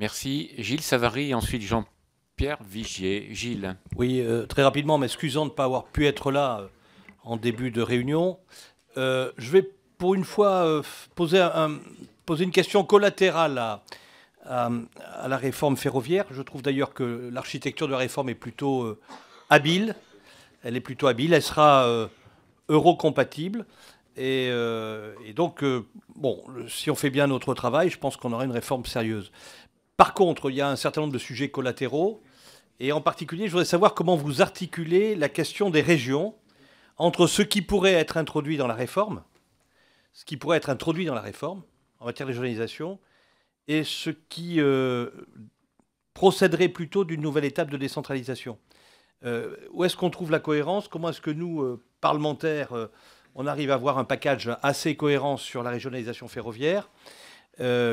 Merci. Gilles Savary, ensuite Jean-Pierre Vigier. Gilles. Oui, très rapidement, m'excusant de ne pas avoir pu être là en début de réunion. Je vais pour une fois poser une question collatérale à la réforme ferroviaire. Je trouve d'ailleurs que l'architecture de la réforme est plutôt habile. Elle est plutôt habile. Elle sera eurocompatible. Et donc, bon, si on fait bien notre travail, je pense qu'on aura une réforme sérieuse. Par contre, il y a un certain nombre de sujets collatéraux. Et en particulier, je voudrais savoir comment vous articulez la question des régions entre ce qui pourrait être introduit dans la réforme, en matière de régionalisation, et ce qui procéderait plutôt d'une nouvelle étape de décentralisation. Où est-ce qu'on trouve la cohérence? Comment est-ce que nous, parlementaires, on arrive à avoir un package assez cohérent sur la régionalisation ferroviaire?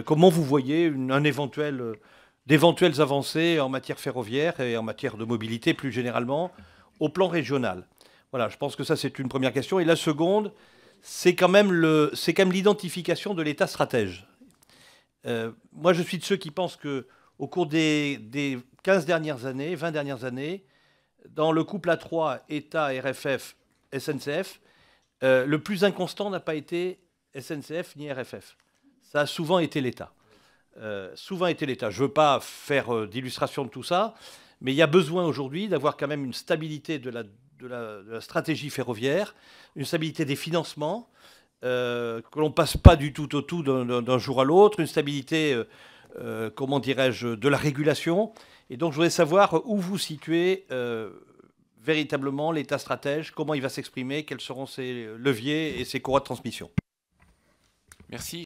Comment vous voyez d'éventuelles avancées en matière ferroviaire et en matière de mobilité plus généralement au plan régional? Voilà, je pense que ça c'est une première question. Et la seconde, c'est quand même l'identification de l'État stratège. Moi, je suis de ceux qui pensent que au cours des 15 dernières années, 20 dernières années, dans le couple à 3 État, RFF, SNCF, le plus inconstant n'a pas été SNCF ni RFF. Ça a souvent été l'État. Je ne veux pas faire d'illustration de tout ça, mais il y a besoin aujourd'hui d'avoir quand même une stabilité de la stratégie ferroviaire, une stabilité des financements, que l'on ne passe pas du tout au tout d'un jour à l'autre, une stabilité, comment dirais-je, de la régulation. Et donc je voudrais savoir où vous situez véritablement l'État stratège, comment il va s'exprimer, quels seront ses leviers et ses courroies de transmission. Merci.